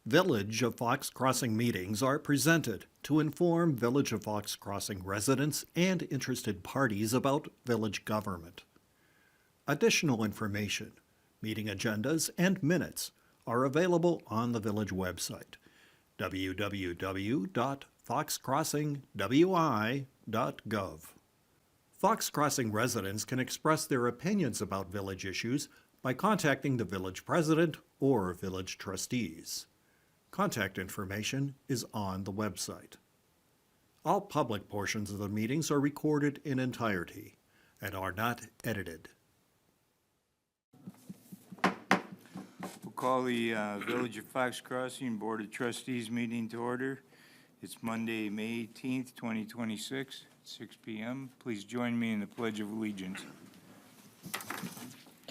Village of Fox Crossing meetings are presented to inform Village of Fox Crossing residents and interested parties about village government. Additional information, meeting agendas, and minutes are available on the village website, www.foxcrossingwi.gov. Fox Crossing residents can express their opinions about village issues by contacting the village president or village trustees. Contact information is on the website. All public portions of the meetings are recorded in entirety and are not edited. We'll call the Village of Fox Crossing Board of Trustees meeting to order. It's Monday, May 18th, 2026, 6 p.m. Please join me in the Pledge of Allegiance.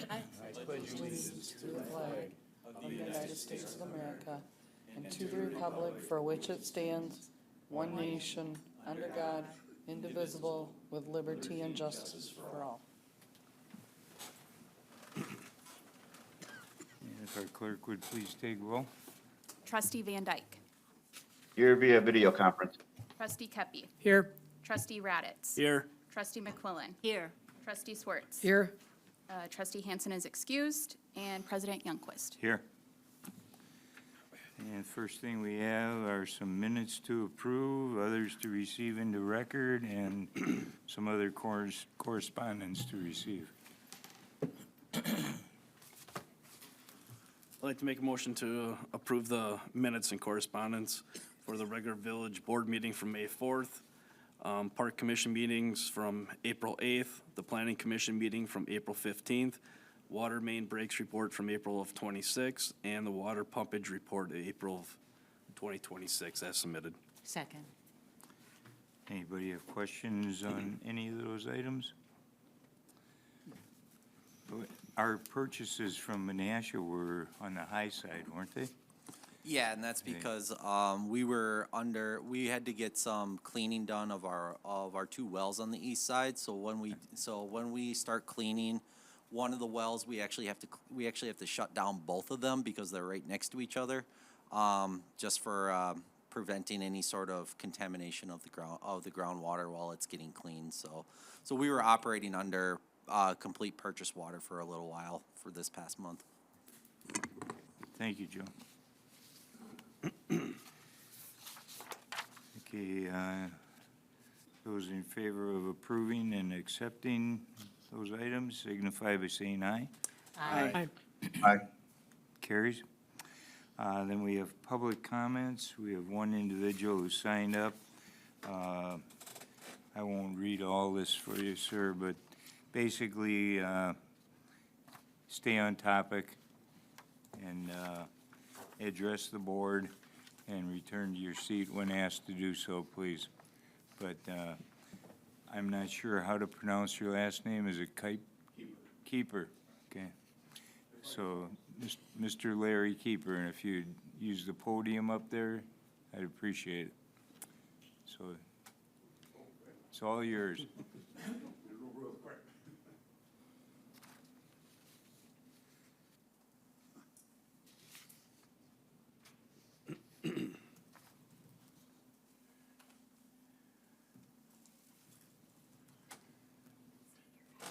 I pledge allegiance to the flag of the United States of America and to the republic for which it stands, one nation, under God, indivisible, with liberty and justice for all. And if our clerk would please take roll. Trustee Van Dyke. Here via video conference. Trustee Kepi. Here. Trustee Raditz. Here. Trustee McQuillan. Here. Trustee Swartz. Here. Trustee Hansen is excused, and President Youngquist. Here. And first thing we have are some minutes to approve, others to receive into record, and some other correspondence to receive. I'd like to make a motion to approve the minutes and correspondence for the regular village board meeting from May 4th, park commission meetings from April 8th, the planning commission meeting from April 15th, water main breaks report from April of 26, and the water pumpage report April of 2026 as submitted. Second. Anybody have questions on any of those items? Our purchases from Menasha were on the high side, weren't they? Yeah, and that's because we had to get some cleaning done of our two wells on the east side. So when we start cleaning one of the wells, we actually have to shut down both of them because they're right next to each other, just for preventing any sort of contamination of the groundwater while it's getting cleaned. So we were operating under complete purchase water for a little while for this past month. Thank you, Joe. Okay, those in favor of approving and accepting those items signify by saying aye. Aye. Aye. Carries. Then we have public comments. We have one individual who signed up. I won't read all this for you, sir, but basically, stay on topic and address the board and return to your seat when asked to do so, please. But I'm not sure how to pronounce your last name. Is it Keeper? Okay. So, Mr. Larry Keeper, and if you'd use the podium up there, I'd appreciate it. So, it's all yours.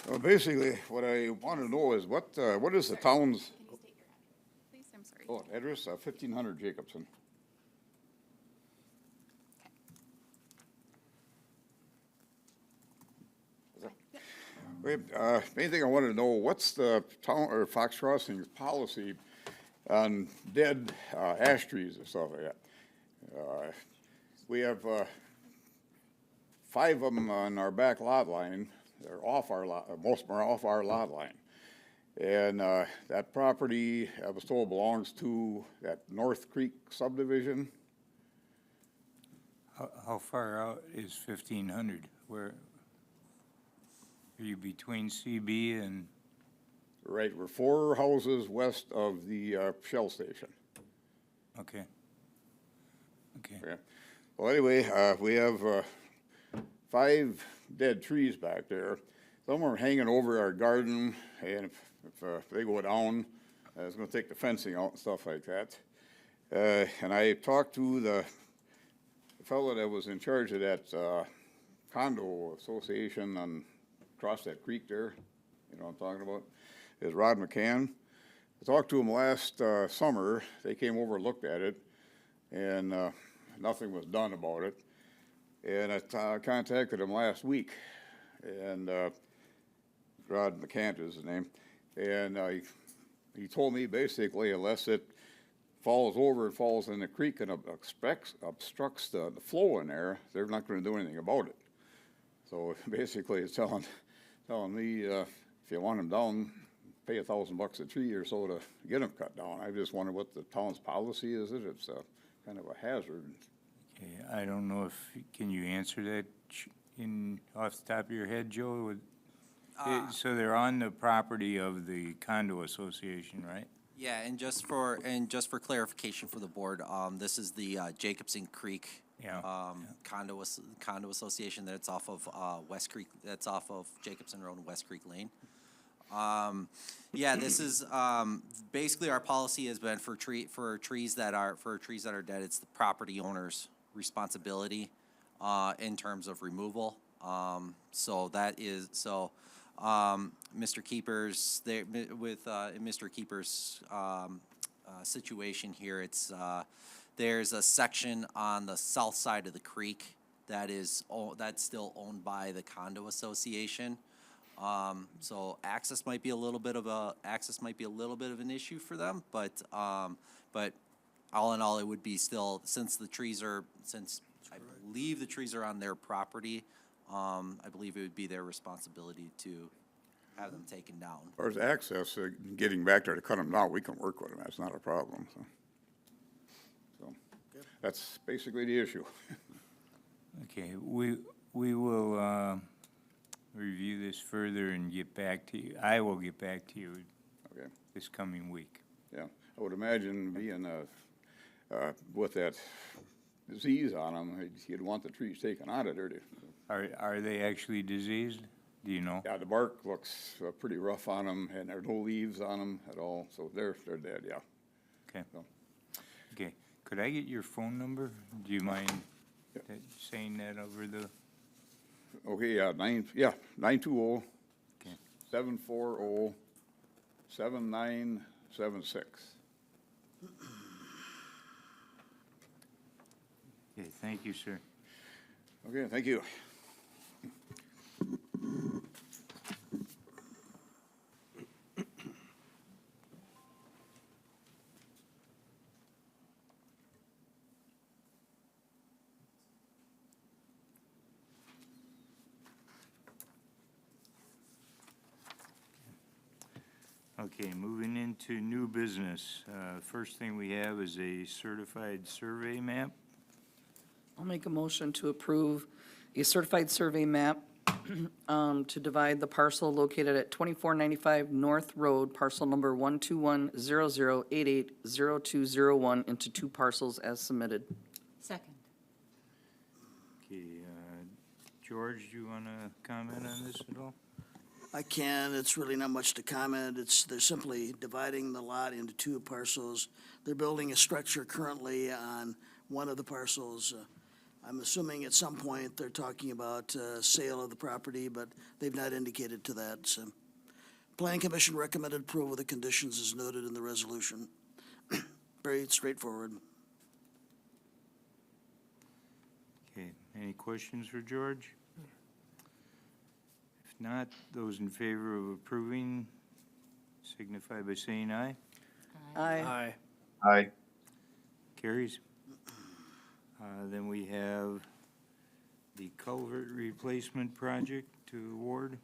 Well, basically, what I want to know is what is the town's Can you state your address, please? I'm sorry. address? 1500 Jacobson. Wait, main thing I wanted to know, what's the town or Fox Crossing's policy on dead ash trees and stuff like that? We have 5 of them on our back lot line. They're off our lot, most of them are off our lot line. And that property, I was told, belongs to that North Creek subdivision. How far out is 1500? Where are you between CB and? Right, we're 4 houses west of the Shell station. Okay. Okay. Okay. Well, anyway, we have 5 dead trees back there. Some are hanging over our garden, and if they go down, it's going to take the fencing out and stuff like that. And I talked to the fellow that was in charge of that condo association on, across that creek there, you know what I'm talking about, is Rod McCann. I talked to him last summer. They came over and looked at it, and nothing was done about it. And I contacted him last week, and Rod McCann is his name, and he told me basically unless it falls over and falls in the creek and obstructs the flow in there, they're not going to do anything about it. So basically, it's telling me if you want them down, pay $1,000 a tree or so to get them cut down. I just wonder what the town's policy is. It's kind of a hazard. Okay, I don't know if, can you answer that off the top of your head, Joe? So they're on the property of the condo association, right? Yeah, and just for clarification for the board, this is the Jacobson Creek Yeah. condo association that's off of West Creek. That's off of Jacobson Road and West Creek Lane. Yeah, this is basically our policy has been for trees that are dead. It's the property owner's responsibility in terms of removal. So that is Mr. Keeper's there with Mr. Keeper's situation here. It's there's a section on the south side of the creek that's still owned by the condo association. So access might be a little bit of an issue for them, but all in all, it would be still, since I believe the trees are on their property, I believe it would be their responsibility to have them taken down. As far as access, getting back there to cut them down, we can work with them. That's not a problem. So that's basically the issue. Okay, we will review this further and get back to you. I will get back to you Okay. this coming week. Yeah, I would imagine being with that disease on them, you'd want the trees taken out of there. Are they actually diseased? Do you know? Yeah, the bark looks pretty rough on them, and there are no leaves on them at all, so they're dead. Yeah. Okay. So, Okay, could I get your phone number? Do you mind saying that over the? okay, 920 Okay. 740 7976. Okay, thank you, sir. Okay, thank you. Okay, moving into new business. First thing we have is a certified survey map. I'll make a motion to approve a certified survey map to divide the parcel located at 2495 North Road, parcel number 12100880201, into two parcels as submitted. Second. Okay, George, do you want to comment on this at all? I can. It's really not much to comment. They're simply dividing the lot into two parcels. They're building a structure currently on one of the parcels. I'm assuming at some point they're talking about sale of the property, but they've not indicated to that. So, Planning Commission recommended approval of the conditions as noted in the resolution. Very straightforward. Okay, any questions for George? If not, those in favor of approving signify by saying aye. Aye. Aye. Carries. Then we have the culvert replacement project to award.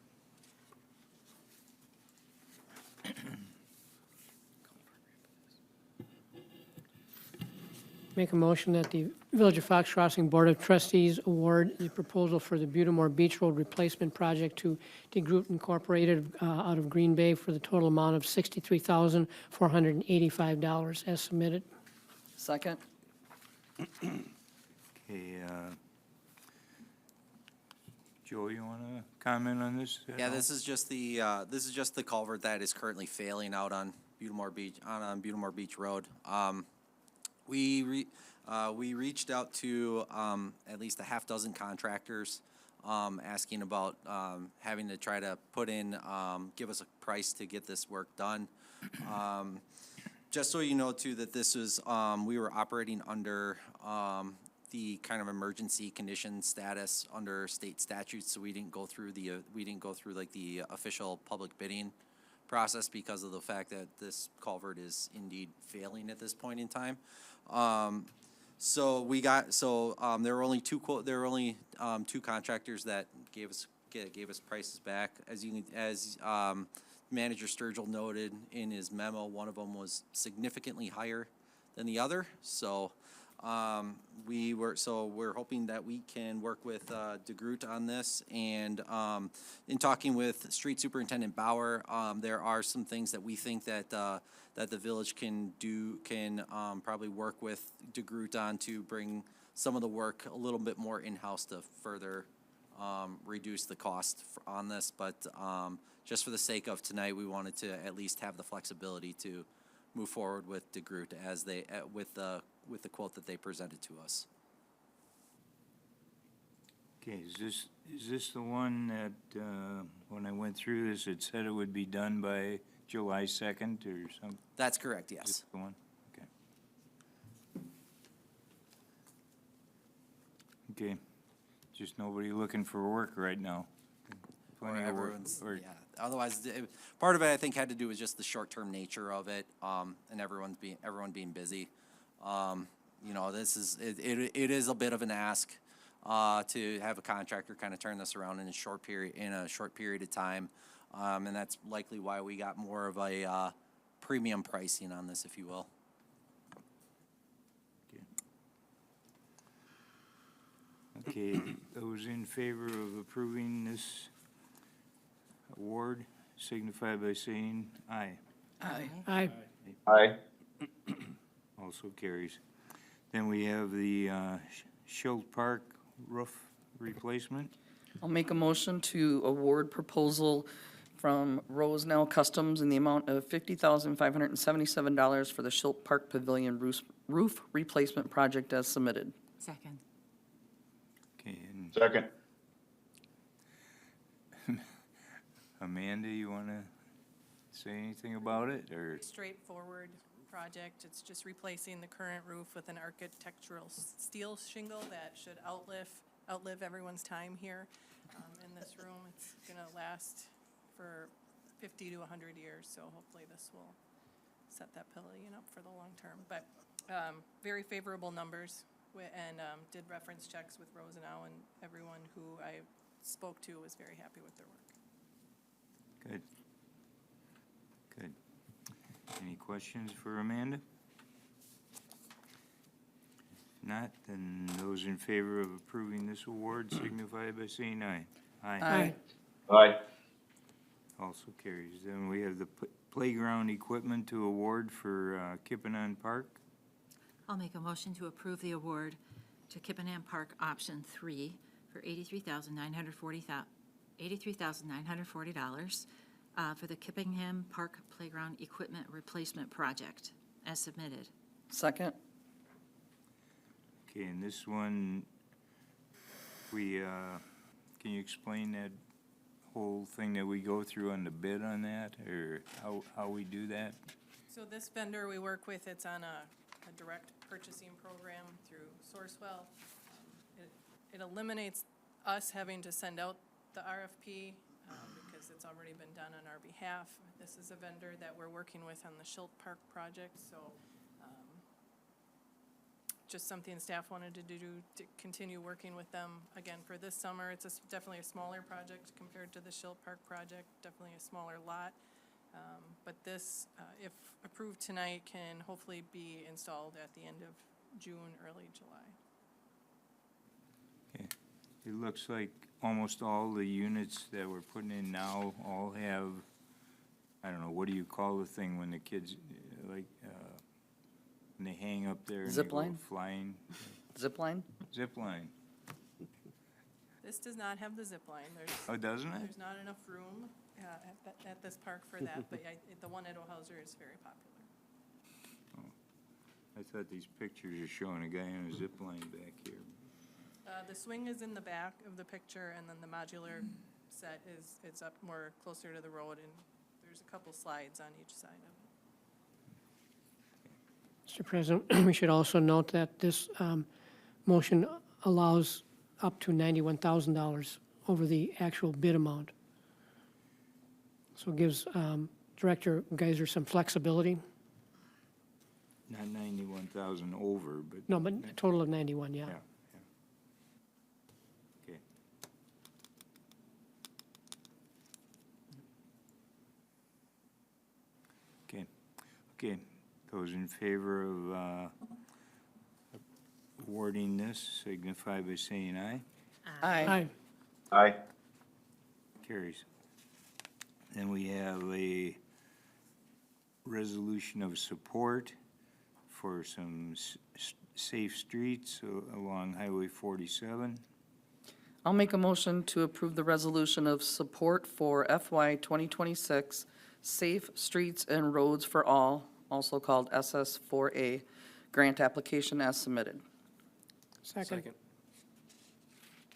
Make a motion that the Village of Fox Crossing Board of Trustees award the proposal for the Butamore Beach Road Replacement Project to DeGroot Incorporated out of Green Bay for the total amount of $63,485 as submitted. Second? Okay, Joe, you want to comment on this? at Yeah, all? this is just the culvert that is currently failing out on Butamore Beach, on Butamore Beach Road. We reached out to at least a half dozen contractors, asking about having to try to put in, give us a price to get this work done. Just so you know too, that this was, we were operating under the kind of emergency condition status under state statutes, so we didn't go through like the official public bidding process because of the fact that this culvert is indeed failing at this point in time. So there were only two contractors that gave us prices back. As Manager Sturgill noted in his memo, one of them was significantly higher than the other. So we're hoping that we can work with DeGroot on this. And in talking with Street Superintendent Bauer, there are some things that we think that the village can probably work with DeGroot on to bring some of the work a little bit more in-house to further reduce the cost on this. But just for the sake of tonight, we wanted to at least have the flexibility to move forward with DeGroot as they with the quote that they presented to us. Okay, is this the one that, when I went through this, it said it would be done by July 2nd or something? That's correct, Is yes. this the one? Okay. Okay, just nobody looking for work right now. Plenty of work. Everyone's, yeah. Otherwise, part of it, I think, had to do with just the short-term nature of it, and everyone being busy. You know, it is a bit of an ask to have a contractor kind of turn this around in a short period of time, and that's likely why we got more of a premium pricing on this, if you will. Okay, those in favor of approving this award signify by saying aye. Aye. Aye. Aye. Also carries. Then we have the Schild Park roof replacement. I'll make a motion to award proposal from Rose Now Customs in the amount of $50,577 for the Schild Park Pavilion roof replacement project as submitted. Second. Okay, and Second. Amanda, you want to say anything about it, or? Straightforward project. It's just replacing the current roof with an architectural steel shingle that should outlive everyone's time here in this room. It's gonna last for 50 to 100 years, so hopefully this will set that pavilion up for the long term. But very favorable numbers, and did reference checks with Rosenau, and everyone who I spoke to was very happy with their work. Good. Good. Any questions for Amanda? If not, then those in favor of approving this award signify by saying aye. Aye. Aye. Also carries. Then we have the playground equipment to award for Kippanon Park. I'll make a motion to approve the award to Kippanon Park Option 3 for $83,940 for the Kippanon Park Playground Equipment Replacement Project, as submitted. Second. Okay, and this one, can you explain that whole thing that we go through on the bid on that, or how we do that? So this vendor we work with, it's on a direct purchasing program through Sourcewell. It eliminates us having to send out the RFP because it's already been done on our behalf. This is a vendor that we're working with on the Schild Park project, so just something staff wanted to do to continue working with them again for this summer. It's definitely a smaller project compared to the Schild Park project, definitely a smaller lot. But this, if approved tonight, can hopefully be installed at the end of June, early July. Okay. It looks like almost all the units that we're putting in now all have, I don't know, what do you call the thing when the kids, when they hang up there and they Zip go line? flying? Zip line? Zip line. This does not have the zip line. Oh, doesn't it? There's not enough room at this park for that, but the one at Ohauser is very popular. I thought these pictures are showing a guy on a zip line back here. The swing is in the back of the picture, and then the modular set is up more closer to the road, and there's a couple slides on each side of it. Mr. President, we should also note that this motion allows up to $91,000 over the actual bid amount. So it gives Director Geiser some flexibility. Not 91,000 over, but. No, but a total of 91, yeah. Yeah, yeah. Okay. Okay, those in favor of awarding this signify by saying aye. Aye. Aye. Carries. Then we have a resolution of support for some safe streets along Highway 47. I'll make a motion to approve the resolution of support for FY 2026 Safe Streets and Roads for All, also called SS4A, grant application as submitted. Second.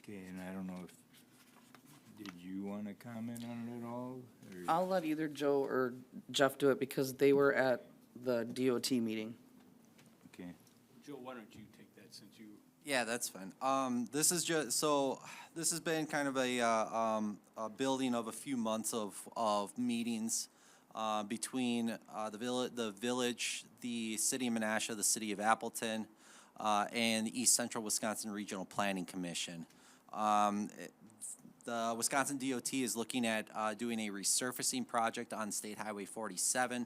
Okay, and I don't know if, did you want to comment on it at all? or- I'll let either Joe or Jeff do it because they were at the DOT meeting. Okay, Joe, why don't you take that since you, Yeah, that's fine. This is just, so, this has been kind of a building of a few months of meetings between the village, the city of Menasha, the city of Appleton, and the East Central Wisconsin Regional Planning Commission. The Wisconsin DOT is looking at doing a resurfacing project on State Highway 47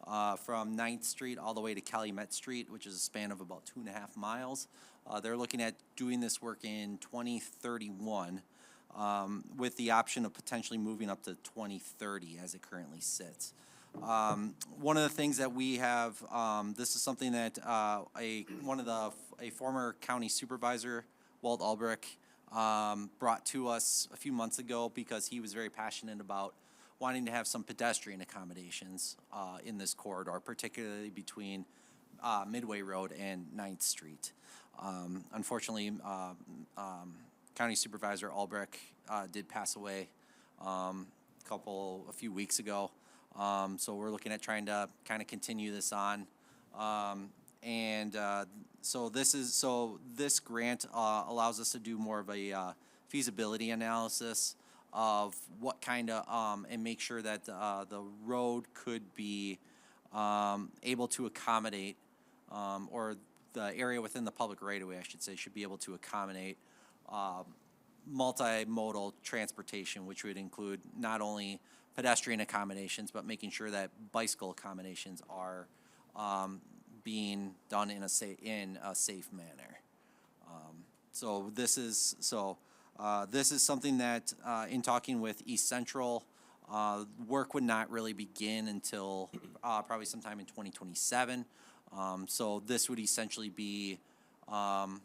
from 9th Street all the way to Calumet Street, which is a span of about 2.5 miles. They're looking at doing this work in 2031 with the option of potentially moving up to 2030 as it currently sits. One of the things that we have, this is something that a former county supervisor, Walt Albrecht, brought to us a few months ago because he was very passionate about wanting to have some pedestrian accommodations in this corridor, particularly between Midway Road and 9th Street. Unfortunately, County Supervisor Albrecht did pass away a few weeks ago. So we're looking at trying to kind of continue this on. So this grant allows us to do more of a feasibility analysis of what kind of, and make sure that the road could be able to accommodate, or the area within the public right-of-way, I should say, should be able to accommodate multimodal transportation, which would include not only pedestrian accommodations, but making sure that bicycle accommodations are being done in a safe manner. This is something that, in talking with East Central, work would not really begin until probably sometime in 2027. So this would essentially be kind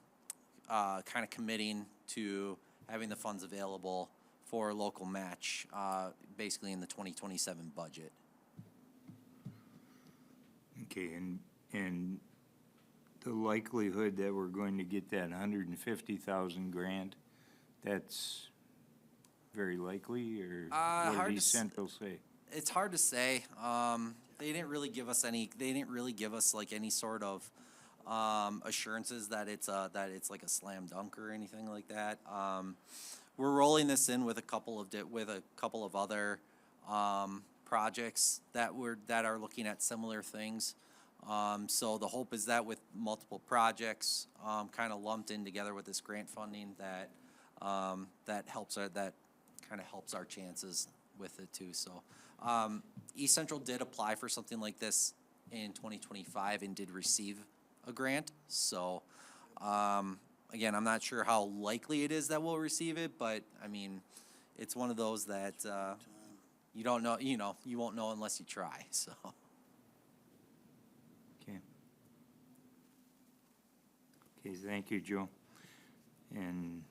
of committing to having the funds available for local match, basically in the 2027 budget. okay, and the likelihood that we're going to get that 150,000 grant, that's very likely, or what hard did to East Central say? It's hard to say. They didn't really give us like any sort of assurances that it's like a slam dunk or anything like that. We're rolling this in with a couple of other projects that are looking at similar things. So the hope is that with multiple projects kind of lumped in together with this grant funding, that kind of helps our chances with it too. So East Central did apply for something like this in 2025 and did receive a grant. So again, I'm not sure how likely it is that we'll receive it, but I mean, it's one of those that you don't know, you won't know unless you try. So. Okay. Okay, thank you, Joe. And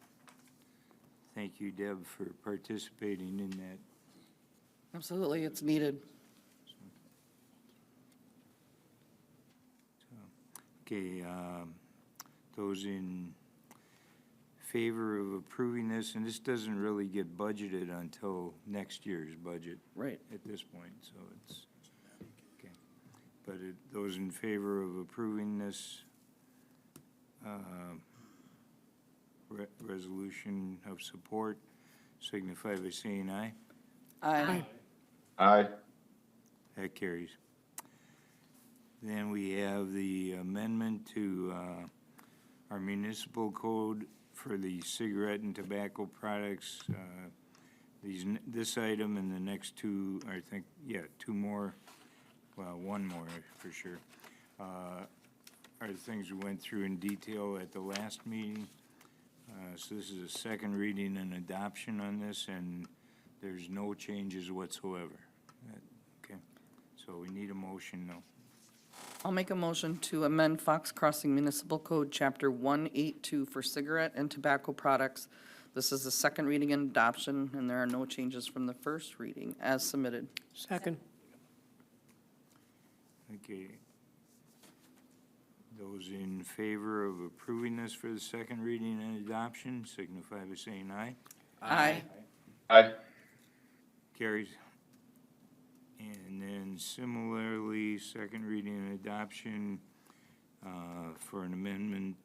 thank you, Deb, for participating in that. Absolutely, it's needed. Okay, those in favor of approving this, and this doesn't really get budgeted until next year's budget. Right. At this point, so it's, okay. But those in favor of approving this resolution of support signify by saying aye. Aye. Aye. That carries. Then we have the amendment to our municipal code for the cigarette and tobacco products. This item and the next two, I think, yeah, two more, well, one more for sure, are the things we went through in detail at the last meeting. So this is a second reading and adoption on this, and there's no changes whatsoever. Okay, so we need a motion now. I'll make a motion to amend Fox Crossing Municipal Code, Chapter 182 for cigarette and tobacco products. This is the second reading and adoption, and there are no changes from the first reading as submitted. Second. Okay. Those in favor of approving this for the second reading and adoption signify by saying aye. Aye. Aye. Carries. And then similarly, second reading and adoption for an amendment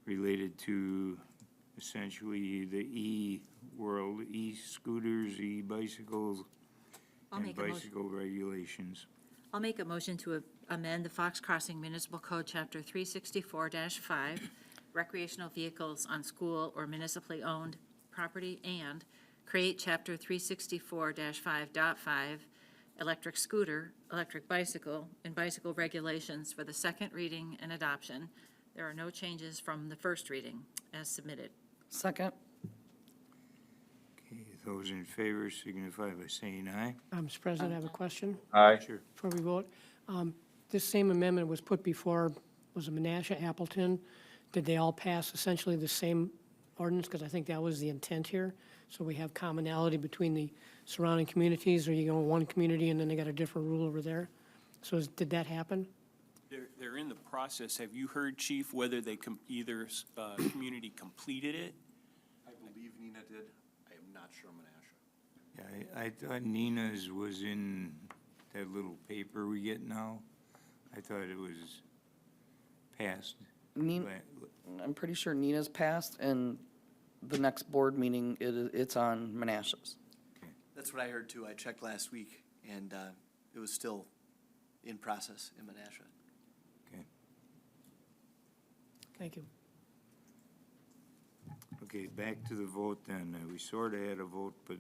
related to essentially the e-world, e-scooters, e-bicycles, I'll and make a motion. bicycle regulations. I'll make a motion to amend the Fox Crossing Municipal Code, Chapter 364-5, recreational vehicles on school or municipally owned property, and create Chapter 364-5.5, electric scooter, electric bicycle, and bicycle regulations for the second reading and adoption. There are no changes from the first reading as submitted. Second. Okay, those in favor signify by saying aye. Mr. President, I have a question Aye. Sure. before we vote. This same amendment was put before, was it Menasha, Appleton? Did they all pass essentially the same ordinance? Because I think that was the intent here. So we have commonality between the surrounding communities, or you go in one community and then they got a different rule over there? So did that happen? They're in the process. Have you heard, Chief, whether they either community completed it? I believe Nina did. I am not sure Menasha. Yeah, I thought Nina's was in that little paper we get now. I thought it was passed. I'm pretty sure Nina's passed, and the next board meeting, it's on Menasha's. That's what I heard too. I checked last week, and it was still in process in Menasha. Okay. Thank you. Okay, back to the vote then. We sort of had a vote, but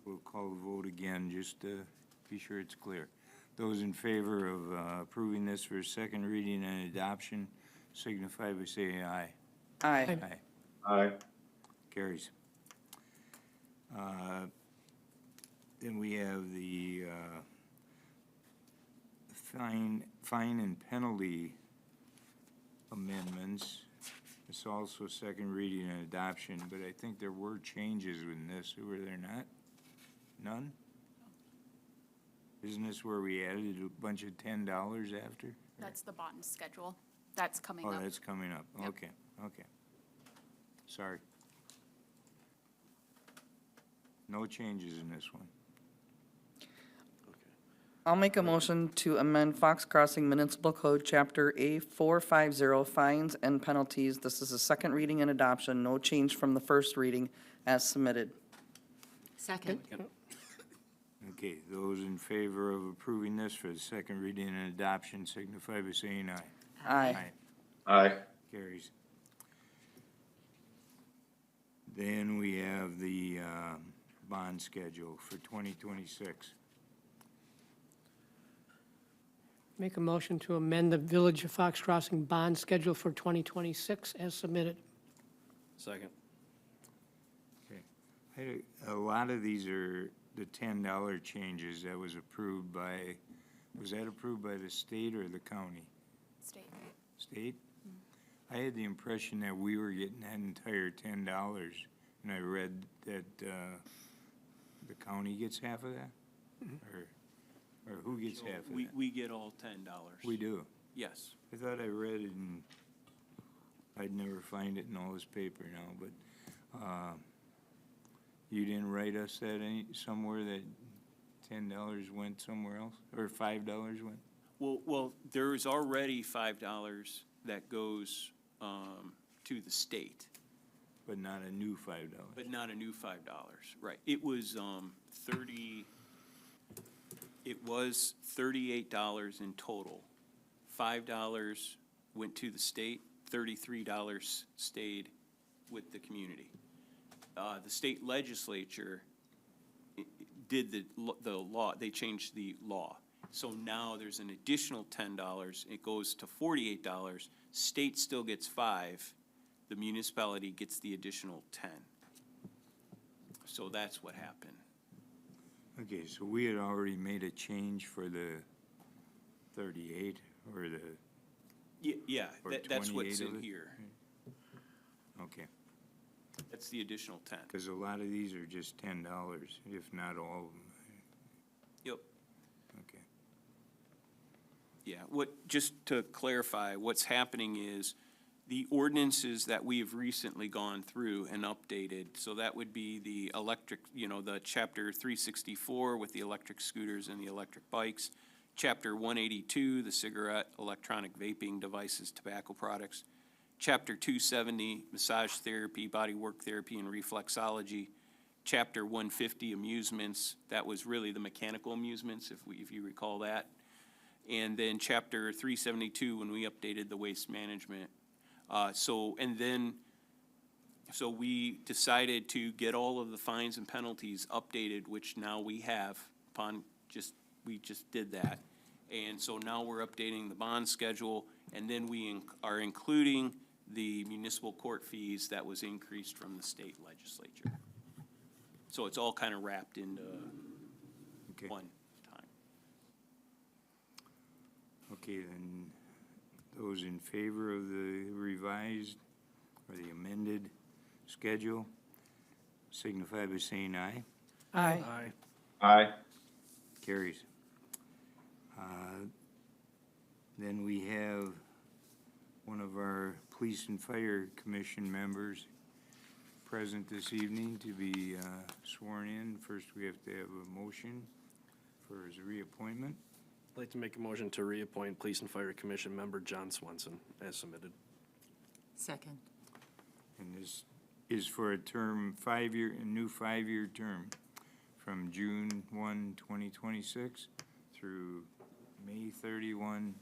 we'll call the vote again just to be sure it's clear. Those in favor of approving this for second reading and adoption signify by saying aye. Aye. Aye. Carries. Then we have the fine and penalty amendments. It's also second reading and adoption, but I think there were changes in this, were there not? None? Isn't this where we added a bunch of $10 after? That's the bond schedule. That's coming Oh, up. that's coming up. Yep. Okay, okay. Sorry. No changes in this one. I'll make a motion to amend Fox Crossing Municipal Code, Chapter A450, fines and penalties. This is a second reading and adoption, no change from the first reading as submitted. Second. Okay, those in favor of approving this for the second reading and adoption signify by saying aye. Aye. Aye. Carries. Then we have the bond schedule for 2026. Make a motion to amend the Village of Fox Crossing bond schedule for 2026 as submitted. Second. Okay. A lot of these are the $10 changes that was approved by, was that approved by the state or the county? State. State? I had the impression that we were getting that entire $10, and I read that the county gets half of that? Or who gets half of that? We get all $10. We do? Yes. I thought I read it and I'd never find it in all this paper now, but, you didn't write us that somewhere that $10 went somewhere else, or $5 went? Well, there is already $5 that goes to the state, But not a new $5. but not a new $5, right? It was $38 in total. $5 went to the state, $33 stayed with the community. The state legislature did the law, they changed the law. So now there's an additional $10, it goes to $48. State still gets 5, the municipality gets the additional 10. So that's what happened. Okay, so we had already made a change for the 38, or the, Yeah, or that's 28 what's of in it? here. Okay, That's the additional 10. because a lot of these are just $10, if not all of them. Yep. Okay. Yeah, just to clarify, what's happening is the ordinances that we've recently gone through and updated, so that would be the electric, the chapter 364 with the electric scooters and the electric bikes, chapter 182, the cigarette, electronic vaping devices, tobacco products, chapter 270, massage therapy, body work therapy, and reflexology, chapter 150, amusements, that was really the mechanical amusements, if you recall that. And then chapter 372, when we updated the waste management. So we decided to get all of the fines and penalties updated, which now we have we just did that. And so now we're updating the bond schedule, and then we are including the municipal court fees that was increased from the state legislature. So it's all kind of wrapped into Okay. one time. Okay, then, those in favor of the revised or the amended schedule signify by saying aye. Aye. Aye. Carries. Then we have one of our Police and Fire Commission members present this evening to be sworn in. First, we have to have a motion for his reappointment. I'd like to make a motion to reappoint Police and Fire Commission member John Swenson as submitted. Second. And this is for a term, a new 5-year term from June 1, 2026 through May 31,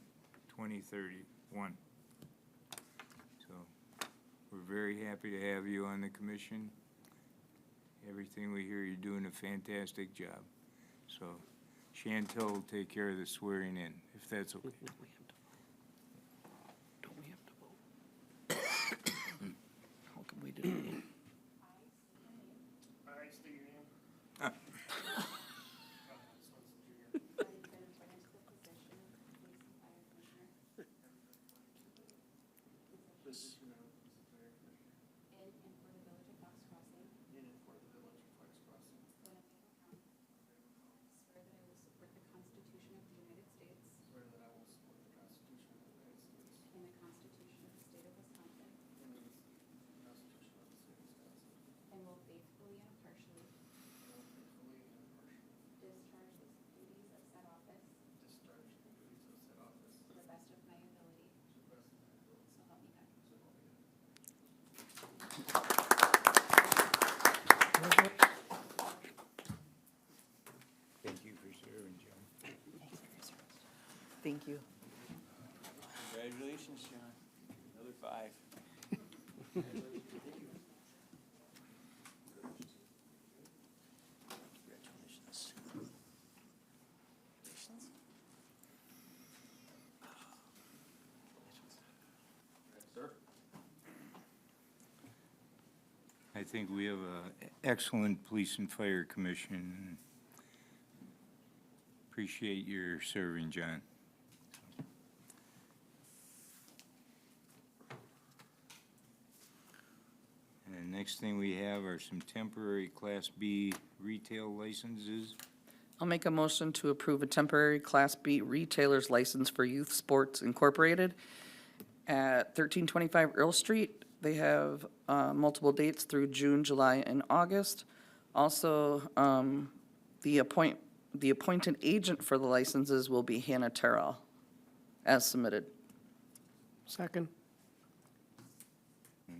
2031. So we're very happy to have you on the commission. Everything we hear, you're doing a fantastic job. So Chantel will take care of the swearing in, if that's okay. Don't we have to vote? How can we do it? Thank you for serving, John. Thank you. Congratulations, John. Another 5. Congratulations. I think we have an excellent police and fire commission. Appreciate your serving, John. And the next thing we have are some temporary Class B retail licenses. I'll make a motion to approve a temporary Class B retailer's license for Youth Sports Incorporated at 1325 Earl Street. They have multiple dates through June, July, and August. Also, the appointed agent for the licenses will be Hannah Terrell, as submitted. Second.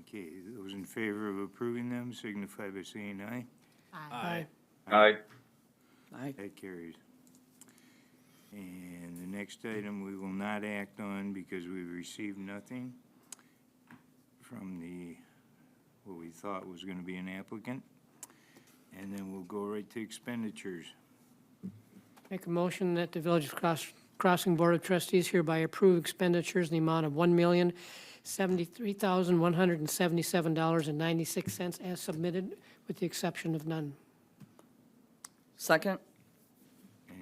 Okay, those in favor of approving them signify by saying aye. Aye. Aye. Aye. That carries. And the next item we will not act on because we've received nothing from what we thought was gonna be an applicant. And then we'll go right to expenditures. Make a motion that the Village of Crossing Board of Trustees hereby approve expenditures in the amount of $1,073,177.96 as submitted, with the exception of none. Second?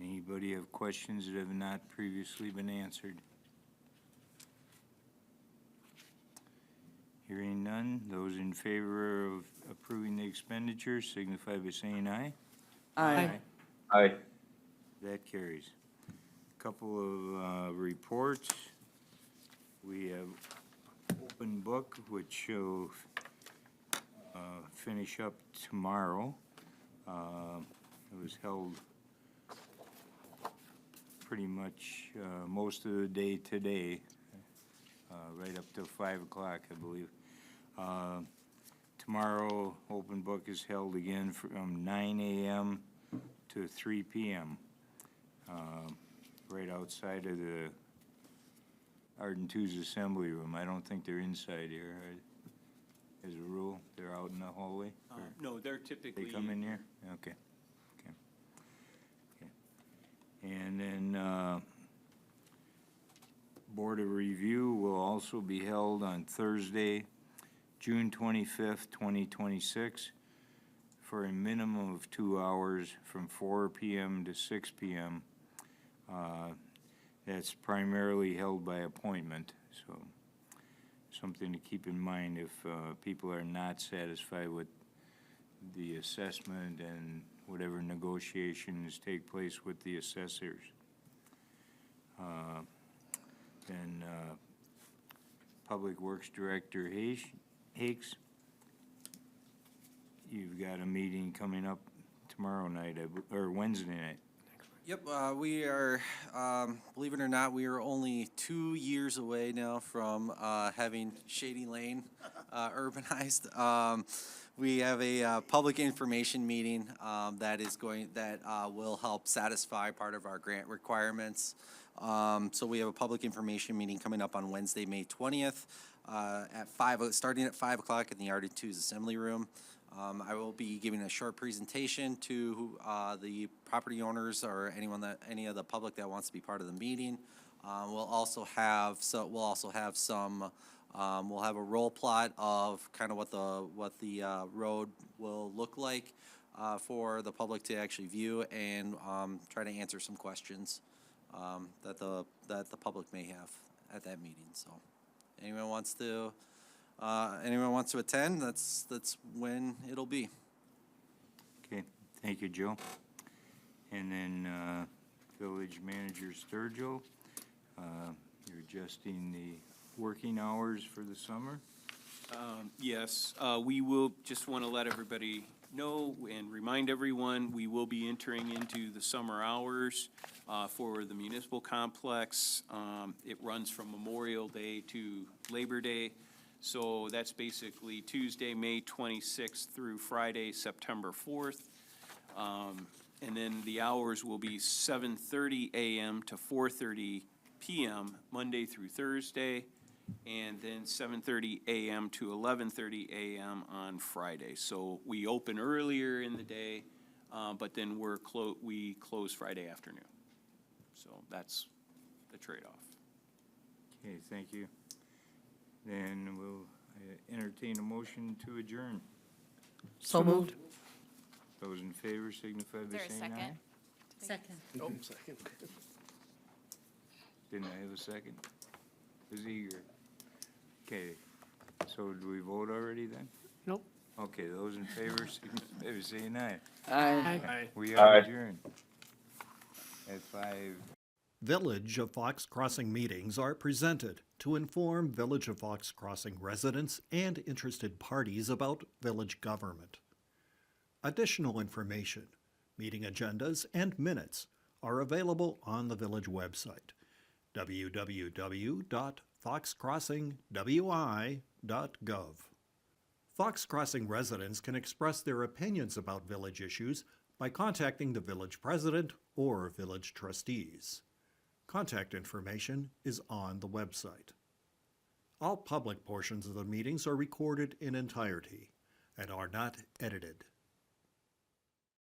Anybody have questions that have not previously been answered? Hearing none, those in favor of approving the expenditures signify by saying aye. Aye. Aye. That carries. Couple of reports. We have open book, which will finish up tomorrow. It was held pretty much most of the day today, right up till 5 o'clock, I believe. Tomorrow, open book is held again from 9 a.m. to 3 p.m. Right outside of the Arden 2's assembly room. I don't think they're inside here, right? As a rule, they're out in the hallway? Or No, they're typically. they come in here? Okay. And then, Board of Review will also be held on Thursday, June 25th, 2026, for a minimum of 2 hours from 4 p.m. to 6 p.m. That's primarily held by appointment, so something to keep in mind if people are not satisfied with the assessment and whatever negotiations take place with the assessors. Then Public Works Director Hakes, you've got a meeting coming up tomorrow night, or Wednesday night. Yep, we are, believe it or not, we are only 2 years away now from having Shady Lane urbanized. We have a public information meeting that will help satisfy part of our grant requirements. So we have a public information meeting coming up on Wednesday, May 20th, starting at 5 o'clock in the Arden 2's Assembly Room. I will be giving a short presentation to the property owners or any of the public that wants to be part of the meeting. We'll have a roll plot of kind of what the road will look like for the public to actually view, and try to answer some questions that the public may have at that meeting. So, anyone wants to attend, that's when it'll be. Okay, thank you, Joe. And then Village Manager Sturgill, you're adjusting the working hours for the summer? Yes, we will, just want to let everybody know and remind everyone, we will be entering into the summer hours for the municipal complex. It runs from Memorial Day to Labor Day. So that's basically Tuesday, May 26th through Friday, September 4th. And then the hours will be 7:30 a.m. to 4:30 p.m., Monday through Thursday, and then 7:30 a.m. to 11:30 a.m. on Friday. So we open earlier in the day, but then we close Friday afternoon. So that's the trade-off. Okay, thank you. Then we'll entertain a motion to adjourn. So moved. Those in favor signify Is by there a saying aye. second? Second. Oh, second. Didn't I have a second? Was eager. Okay, so do we vote already then? Nope. Okay, those in favor signify by saying aye. Aye. Aye. We are Aye. adjourned. at 5. Village of Fox Crossing meetings are presented to inform Village of Fox Crossing residents and interested parties about village government. Additional information, meeting agendas, and minutes are available on the village website, www.foxcrossingwi.gov. Fox Crossing residents can express their opinions about village issues by contacting the village president or village trustees. Contact information is on the website. All public portions of the meetings are recorded in entirety and are not edited.